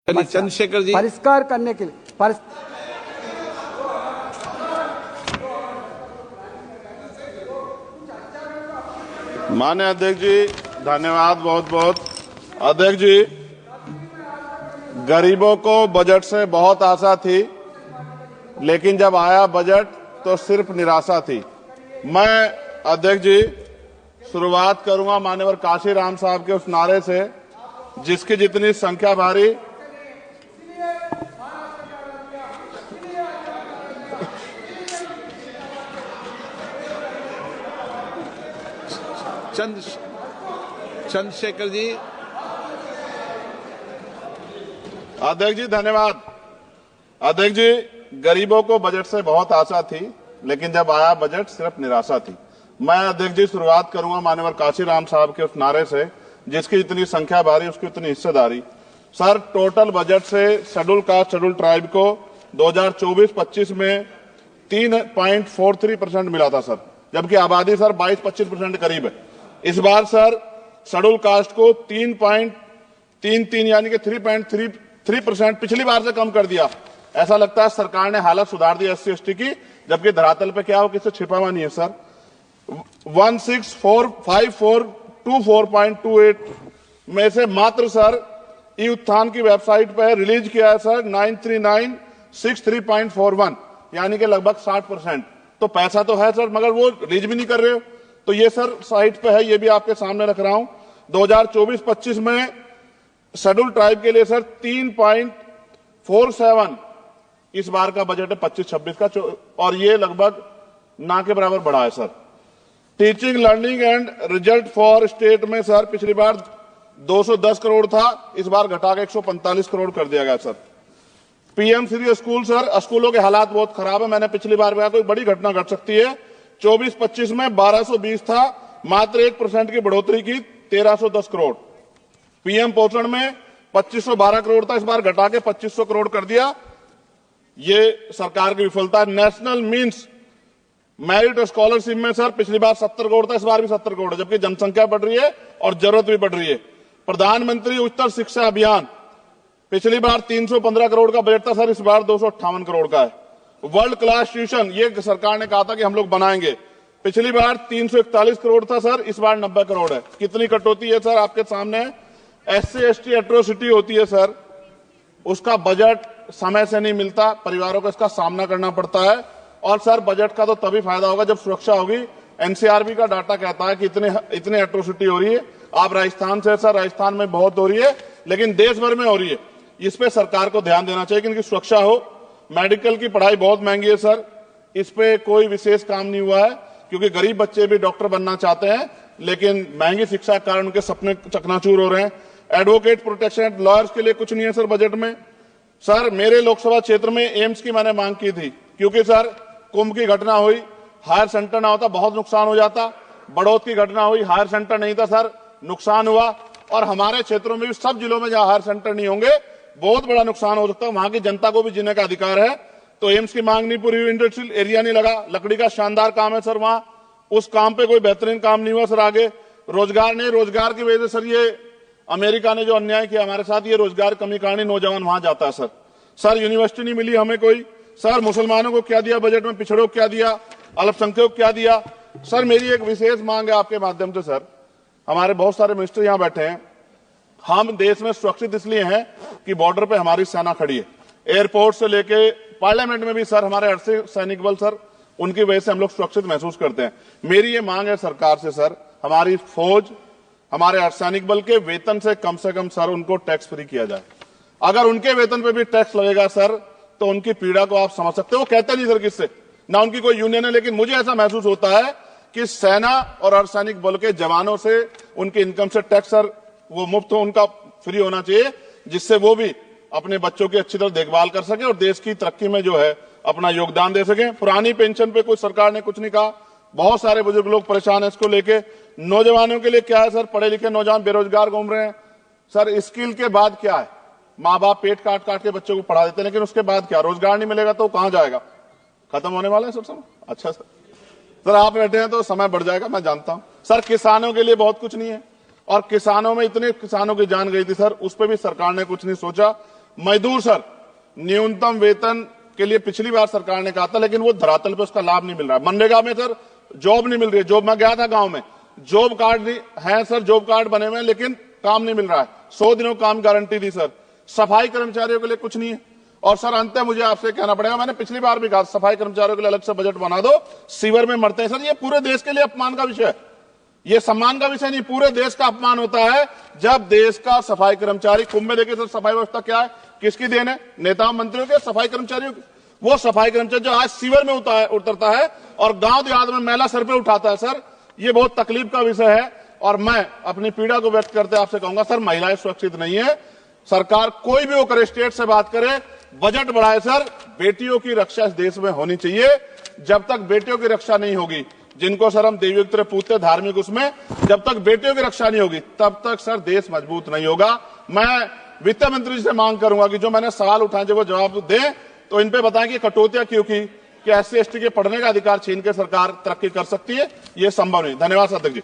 चंद्रशेखर जी परिष्कार करने के लिए माननीय अध्यक्ष जी धन्यवाद बहुत बहुत। अध्यक्ष जी, गरीबों को बजट से बहुत आशा थी, लेकिन जब आया बजट तो सिर्फ निराशा थी। मैं अध्यक्ष जी शुरुआत करूंगा माननीय काशीराम साहब के उस नारे से, जिसकी जितनी संख्या भारी चंद्रशेखर जी। अध्यक्ष जी धन्यवाद। अध्यक्ष जी, गरीबों को बजट से बहुत आशा थी, लेकिन जब आया बजट सिर्फ निराशा थी। मैं अध्यक्ष जी शुरुआत करूंगा माननीय काशीराम साहब के उस नारे से, जिसकी जितनी संख्या भारी उसकी उतनी हिस्सेदारी। सर, टोटल बजट से शेड्यूल कास्ट शेड्यूल ट्राइब को 2024-25 में 3.43% मिला था सर, जबकि आबादी सर 22-25% करीब है। इस बार सर शेड्यूल कास्ट को 3.33 यानी कि 3.33% पिछली बार से कम कर दिया। ऐसा लगता है सरकार ने हालत सुधार दी SC/ST की, जबकि धरातल पे क्या हो किसी छिपा हुआ नहीं है सर। 1645424.28 में से मात्र सर ई उत्थान की वेबसाइट पर रिलीज किया है सर 93963.41, यानी कि लगभग 60%। तो पैसा तो है सर, मगर वो रिलीज भी नहीं कर रहे हो। तो ये सर साइट पे है, ये भी आपके सामने रख रहा हूं। 2024-25 में शेड्यूल ट्राइब के लिए सर 3.47 इस बार का बजट है 25-26 का, और ये लगभग ना के बराबर बढ़ा है sir. Teaching learning and result for state में सर पिछली बार 210 करोड़ था, इस बार घटा के 145 करोड़ कर दिया गया sir. PM Shri school sir, स्कूलों के हालात बहुत खराब है। मैंने पिछली बार कहा कोई बड़ी घटना घट सकती है। 24-25 में 1220 था, मात्र 1% की बढ़ोतरी की 1310 करोड़। PM पोषण में 2512 करोड़ था, इस बार घटा के 2500 करोड़ कर दिया। ये सरकार की विफलता है। नेशनल मीन्स मेरिट स्कॉलरशिप में सर पिछली बार 70 करोड़ था, इस बार भी 70 करोड़ है, जबकि जनसंख्या बढ़ रही है और जरूरत भी बढ़ रही है। प्रधानमंत्री उच्चतर शिक्षा अभियान पिछली बार 315 करोड़ का बजट था सर, इस बार 258 करोड़ का है। वर्ल्ड क्लास ट्यूशन ये सरकार ने कहा था कि हम लोग बनाएंगे, पिछली बार 341 करोड़ था सर, इस बार 90 करोड़ है। कितनी कटौती है सर आपके सामने। SC/ST एट्रोसिटी होती है सर, उसका बजट समय से नहीं मिलता, परिवारों को इसका सामना करना पड़ता है। और सर बजट का तो तभी फायदा होगा जब सुरक्षा होगी। NCRB का डाटा कहता है कि इतने एट्रोसिटी हो रही है। आप राजस्थान से सर, राजस्थान में बहुत हो रही है, लेकिन देश भर में हो रही है। इस पे सरकार को ध्यान देना चाहिए कि इनकी सुरक्षा हो। मेडिकल की पढ़ाई बहुत महंगी है सर, इस पे कोई विशेष काम नहीं हुआ है, क्योंकि गरीब बच्चे भी डॉक्टर बनना चाहते हैं, लेकिन महंगी शिक्षा के कारण उनके सपने चकनाचूर हो रहे हैं। एडवोकेट प्रोटेक्शन लॉयर्स के लिए कुछ नहीं है सर बजट में। सर मेरे लोकसभा क्षेत्र में एम्स की मैंने मांग की थी, क्योंकि सर कुंभ की घटना हुई, हायर सेंटर ना होता बहुत नुकसान हो जाता। बड़ौद की घटना हुई, हायर सेंटर नहीं था सर, नुकसान हुआ। और हमारे क्षेत्रों में भी सब जिलों में जहां हायर सेंटर नहीं होंगे बहुत बड़ा नुकसान हो सकता है। वहां की जनता को भी जीने का अधिकार है। तो एम्स की मांग नहीं पूरी हुई, इंडस्ट्रियल एरिया नहीं लगा। लकड़ी का शानदार काम है सर वहां, उस काम पे कोई बेहतरीन काम नहीं हुआ सर। आगे रोजगार नहीं, रोजगार की वजह से सर ये अमेरिका ने जो अन्याय किया हमारे साथ, ये रोजगार कमी कारण नौजवान वहां जाता है सर। सर यूनिवर्सिटी नहीं मिली हमें कोई। सर मुसलमानों को क्या दिया बजट में, पिछड़ों को क्या दिया, अल्पसंख्यकों को क्या दिया। सर मेरी एक विशेष मांग है आपके माध्यम से सर, हमारे बहुत सारे मिनिस्टर यहां बैठे हैं। हम देश में सुरक्षित इसलिए हैं कि बॉर्डर पे हमारी सेना खड़ी है। एयरपोर्ट से लेके पार्लियामेंट में भी सर हमारे अर्धसैनिक सैनिक बल सर, उनकी वजह से हम लोग सुरक्षित महसूस करते हैं। मेरी ये मांग है सरकार से सर, हमारी फौज, हमारे अर्धसैनिक बल के वेतन से कम सर उनको टैक्स फ्री किया जाए। अगर उनके वेतन पे भी टैक्स लगेगा सर, तो उनकी पीड़ा को आप समझ सकते हो। वो कहते नहीं सर किससे, ना उनकी कोई यूनियन है, लेकिन मुझे ऐसा महसूस होता है कि सेना और अर्धसैनिक बल के जवानों से उनकी इनकम से टैक्स सर वो मुफ्त हो, उनका फ्री होना चाहिए, जिससे वो भी अपने बच्चों की अच्छी तरह देखभाल कर सके और देश की तरक्की में जो है अपना योगदान दे सके। पुरानी पेंशन पे कोई सरकार ने कुछ नहीं कहा, बहुत सारे बुजुर्ग लोग परेशान है इसको लेके। नौजवानों के लिए क्या है सर, पढ़े लिखे नौजवान बेरोजगार घूम रहे हैं सर। स्किल के बाद क्या है, माँ बाप पेट काट काट के बच्चों को पढ़ा देते हैं, लेकिन उसके बाद क्या, रोजगार नहीं मिलेगा तो कहां जाएगा, खत्म होने वाला है सर समय। अच्छा सर आप बैठे हैं तो समय बढ़ जाएगा, मैं जानता हूं सर। किसानों के लिए बहुत कुछ नहीं है, और किसानों में इतने किसानों की जान गई थी सर, उस पर भी सरकार ने कुछ नहीं सोचा। मजदूर सर, न्यूनतम वेतन के लिए पिछली बार सरकार ने कहा था, लेकिन वो धरातल पे उसका लाभ नहीं मिल रहा है। मनरेगा में सर जॉब नहीं मिल रही है। जॉब, मैं गया था गांव में, जॉब कार्ड है सर, जॉब कार्ड बने हुए हैं, लेकिन काम नहीं मिल रहा है। 100 दिनों काम गारंटी दी सर। सफाई कर्मचारियों के लिए कुछ नहीं है। और सर अंत मुझे आपसे कहना पड़ेगा, मैंने पिछली बार भी कहा सफाई कर्मचारियों के लिए अलग से बजट बना दो, सीवर में मरते हैं सर। ये पूरे देश के लिए अपमान का विषय है, ये सम्मान का विषय नहीं, पूरे देश का अपमान होता है जब देश का सफाई कर्मचारी, कुंभ में देखिए सर सफाई व्यवस्था क्या है, किसकी देन है, नेताओं मंत्रियों के, सफाई कर्मचारियों की। वो सफाई कर्मचारी जो आज सीवर में उतरता है और गांव देहात में मैला सर पे उठाता है सर, ये बहुत तकलीफ का विषय है। और मैं अपनी पीड़ा को व्यक्त करते आपसे कहूंगा सर, महिलाएं सुरक्षित नहीं है। सरकार कोई भी वो करे, स्टेट से बात करे, बजट बढ़ाए सर। बेटियों की रक्षा इस देश में होनी चाहिए। जब तक बेटियों की रक्षा नहीं होगी, जिनको सर हम देवयुक्त पूछते धार्मिक, उसमें जब तक बेटियों की रक्षा नहीं होगी तब तक सर देश मजबूत नहीं होगा। मैं वित्त मंत्री जी से मांग करूंगा कि जो मैंने सवाल उठाए जब वो जवाब दें तो इन पे बताएं कि कटौतियां क्यों की, कि SC ST के पढ़ने का अधिकार छीन के सरकार तरक्की कर सकती है, ये संभव नहीं। धन्यवाद अध्यक्ष जी।